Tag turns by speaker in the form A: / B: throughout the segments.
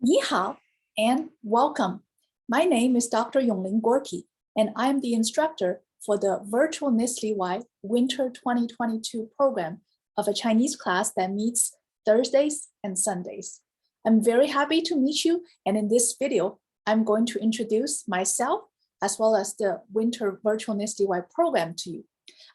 A: Ni hao and welcome. My name is Dr. Yongling Gorky, and I am the instructor for the virtual NSLI-Y Winter 2022 program of a Chinese class that meets Thursdays and Sundays. I'm very happy to meet you, and in this video, I'm going to introduce myself as well as the Winter Virtual NSLI-Y program to you.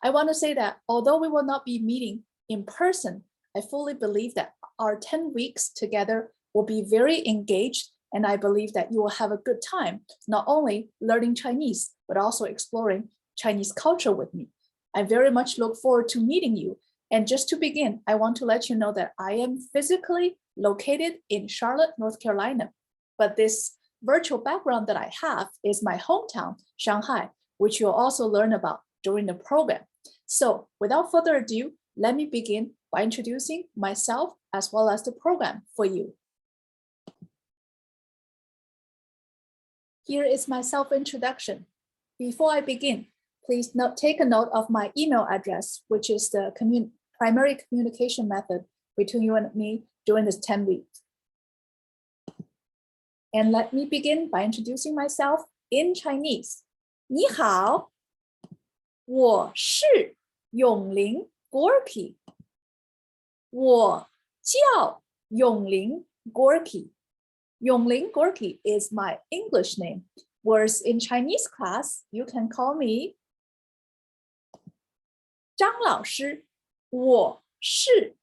A: I want to say that although we will not be meeting in person, I fully believe that our 10 weeks together will be very engaged, and I believe that you will have a good time, not only learning Chinese, but also exploring Chinese culture with me. I very much look forward to meeting you. And just to begin, I want to let you know that I am physically located in Charlotte, North Carolina, but this virtual background that I have is my hometown, Shanghai, which you'll also learn about during the program. So without further ado, let me begin by introducing myself as well as the program for you. Here is my self-introduction. Before I begin, please take a note of my email address, which is the primary communication method between you and me during this 10 weeks. And let me begin by introducing myself in Chinese. 你好，我是永林 Gorky。我叫永林 Gorky。Yongling Gorky is my English name, whereas in Chinese class, you can call me 张老师。我是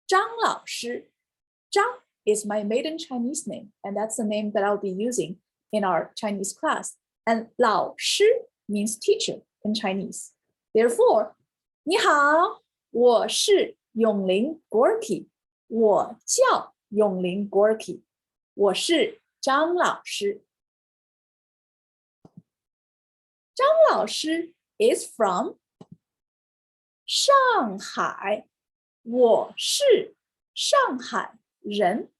A: 张老师。张 is my maiden Chinese name, and that's the name that I'll be using in our Chinese class. And 老师 means teacher in Chinese. Therefore, 你好，我是永林 Gorky。我叫永林 Gorky。我是张老师。张老师 is from 上海。我是上海人。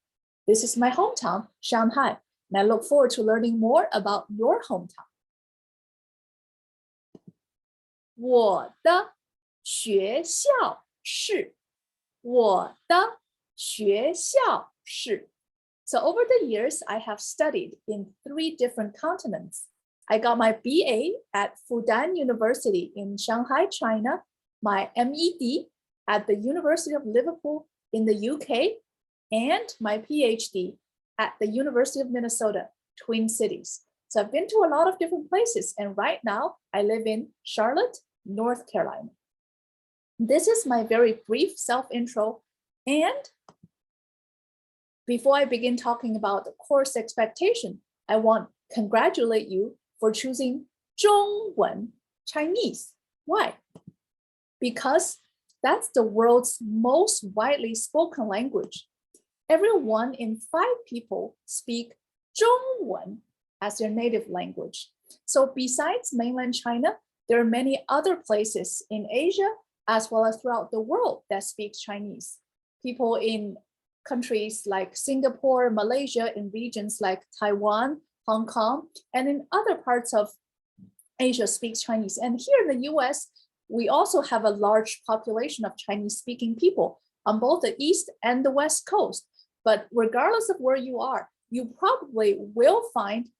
A: This is my hometown, Shanghai, and I look forward to learning more about your hometown. 我的学校是。我的学校是。So over the years, I have studied in 3 different continents. I got my BA at Fudan University in Shanghai, China, my MED at the University of Liverpool in the UK, and my PhD at the University of Minnesota, Twin Cities. So I've been to a lot of different places, and right now I live in Charlotte, North Carolina. This is my very brief self-intro, and before I begin talking about the course expectation, I want to congratulate you for choosing 中文 Chinese. Why? Because that's the world's most widely spoken language. Every 1 in 5 people speak 中文 as their native language. So besides mainland China, there are many other places in Asia as well as throughout the world that speak Chinese. People in countries like Singapore, Malaysia, in regions like Taiwan, Hong Kong, and in other parts of Asia speaks Chinese. And here in the US, we also have a large population of Chinese-speaking people on both the East and the West Coast. But regardless of where you are, you probably will find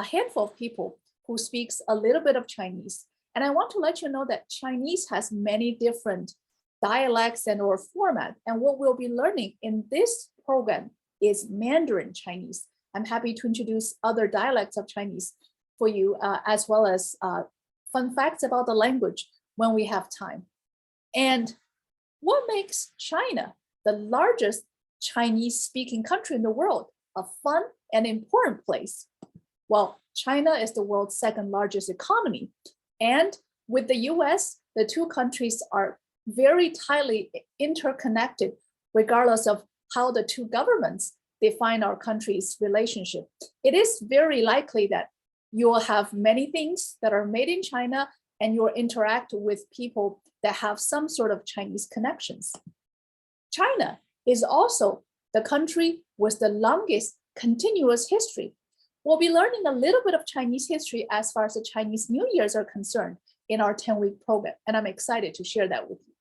A: a handful of people who speaks a little bit of Chinese. And I want to let you know that Chinese has many different dialects and or format. And what we'll be learning in this program is Mandarin Chinese. I'm happy to introduce other dialects of Chinese for you, as well as fun facts about the language when we have time. And what makes China, the largest Chinese-speaking country in the world, a fun and important place? Well, China is the world's 2nd largest economy. And with the US, the 2 countries are very tightly interconnected, regardless of how the 2 governments define our country's relationship. It is very likely that you will have many things that are made in China and you'll interact with people that have some sort of Chinese connections. China is also the country with the longest continuous history. We'll be learning a little bit of Chinese history as far as the Chinese New Years are concerned in our 10-week program, and I'm excited to share that with you.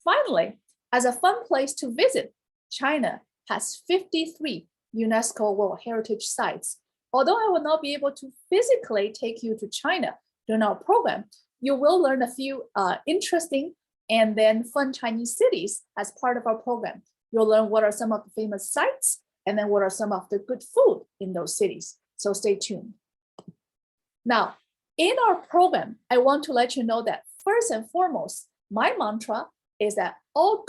A: Finally, as a fun place to visit, China has 53 UNESCO World Heritage Sites. Although I will not be able to physically take you to China during our program, you will learn a few interesting and then fun Chinese cities as part of our program. You'll learn what are some of the famous sites and then what are some of the good food in those cities. So stay tuned. Now, in our program, I want to let you know that first and foremost, my mantra is that all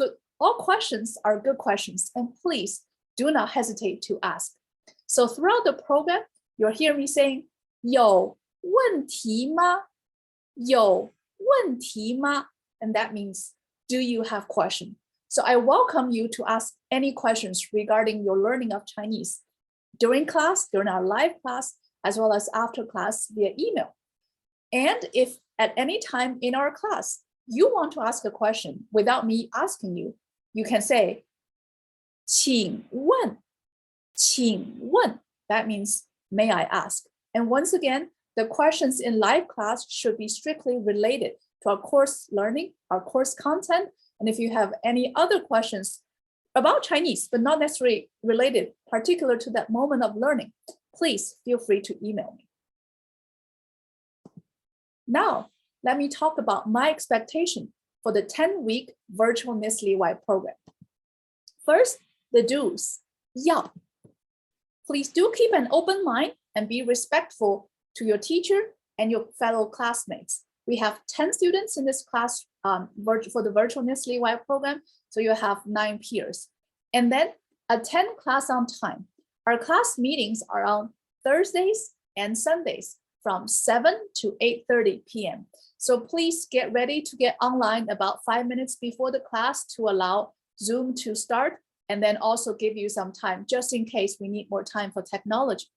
A: questions are good questions, and please do not hesitate to ask. So throughout the program, you'll hear me saying, 有问题吗?有问题吗? And that means, do you have questions? So I welcome you to ask any questions regarding your learning of Chinese during class, during our live class, as well as after class via email. And if at any time in our class, you want to ask a question without me asking you, you can say, 请问, 请问. That means, may I ask? And once again, the questions in live class should be strictly related to our course learning, our course content. And if you have any other questions about Chinese, but not necessarily related, particular to that moment of learning, please feel free to email me. Now, let me talk about my expectation for the 10-week virtual NSLI-Y program. First, the do's. 要. Please do keep an open mind and be respectful to your teacher and your fellow classmates. We have 10 students in this class for the virtual NSLI-Y program, so you have 9 peers. And then attend class on time. Our class meetings are on Thursdays and Sundays from 7 to 8:30 p.m. So please get ready to get online about 5 minutes before the class to allow Zoom to start, and then also give you some time just in case we need more time for technology.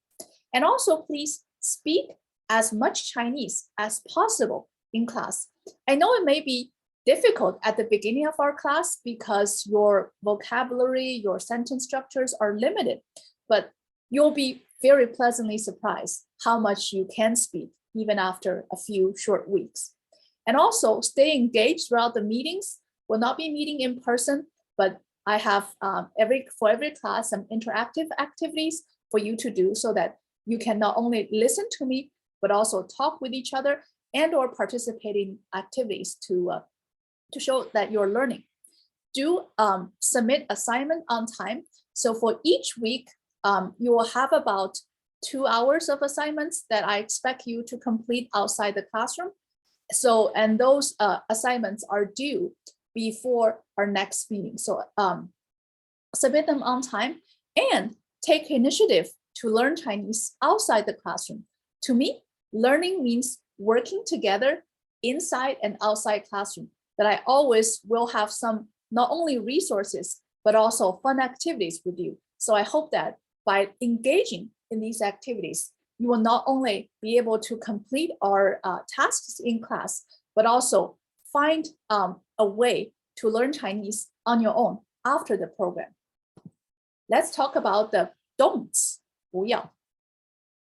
A: And also please speak as much Chinese as possible in class. I know it may be difficult at the beginning of our class because your vocabulary, your sentence structures are limited, but you'll be very pleasantly surprised how much you can speak even after a few short weeks. And also stay engaged throughout the meetings. We'll not be meeting in person, but I have for every class some interactive activities for you to do so that you can not only listen to me, but also talk with each other and or participate in activities to show that you're learning. Do submit assignment on time. So for each week, you will have about 2 hours of assignments that I expect you to complete outside the classroom. So, and those assignments are due before our next meeting. So submit them on time and take initiative to learn Chinese outside the classroom. To me, learning means working together inside and outside classroom, that I always will have some not only resources, but also fun activities with you. So I hope that by engaging in these activities, you will not only be able to complete our tasks in class, but also find a way to learn Chinese on your own after the program. Let's talk about the don'ts. 不要.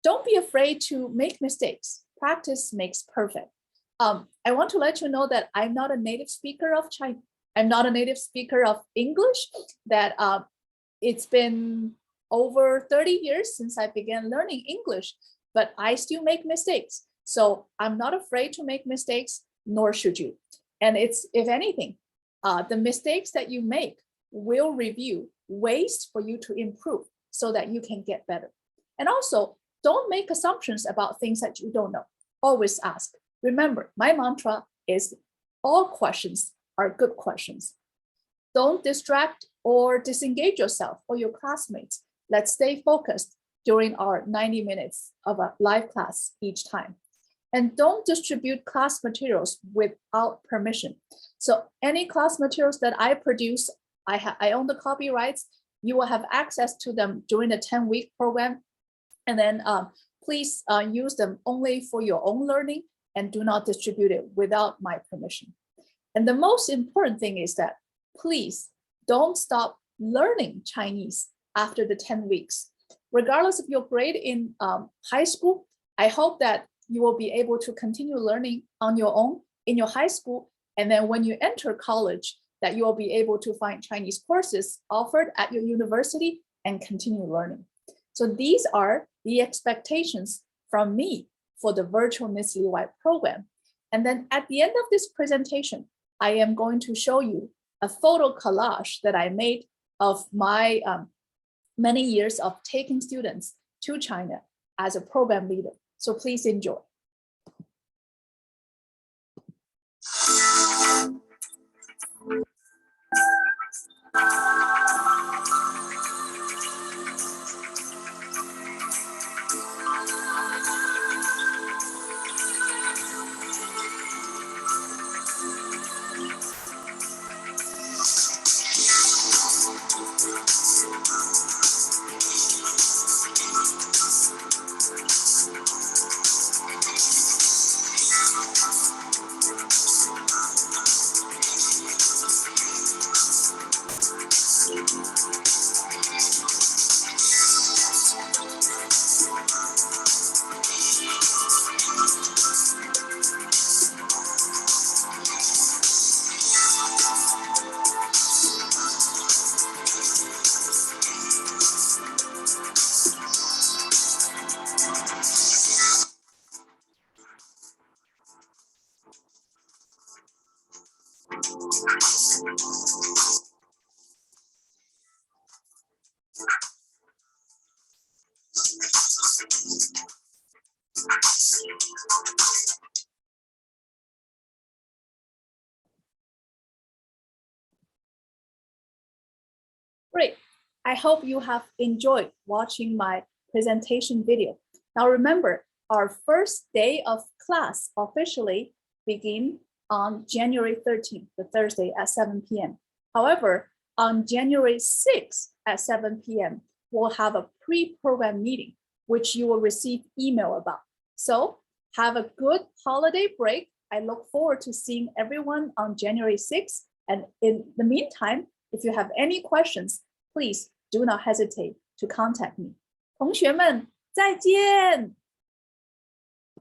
A: Don't be afraid to make mistakes. Practice makes perfect. I want to let you know that I'm not a native speaker of Chinese. I'm not a native speaker of English. That it's been over 30 years since I began learning English, but I still make mistakes. So I'm not afraid to make mistakes, nor should you. And it's, if anything, the mistakes that you make will review ways for you to improve so that you can get better. And also, don't make assumptions about things that you don't know. Always ask. Remember, my mantra is all questions are good questions. Don't distract or disengage yourself or your classmates. Let's stay focused during our 90 minutes of a live class each time. And don't distribute class materials without permission. So any class materials that I produce, I own the copyrights. You will have access to them during the 10-week program. And then please use them only for your own learning and do not distribute it without my permission. And the most important thing is that please don't stop learning Chinese after the 10 weeks. Regardless of your grade in high school, I hope that you will be able to continue learning on your own in your high school. And then when you enter college, that you will be able to find Chinese courses offered at your university and continue learning. So these are the expectations from me for the virtual NSLI-Y program. And then at the end of this presentation, I am going to show you a photo collage that I made of my many years of taking students to China as a program leader. So please enjoy. Great. I hope you have enjoyed watching my presentation video. Now remember, our first day of class officially begin on January 13th, the Thursday at 7 p.m. However, on January 6th at 7 p.m., we'll have a pre-program meeting, which you will receive email about. So have a good holiday break. I look forward to seeing everyone on January 6th. And in the meantime, if you have any questions, please do not hesitate to contact me. 同学们，再见。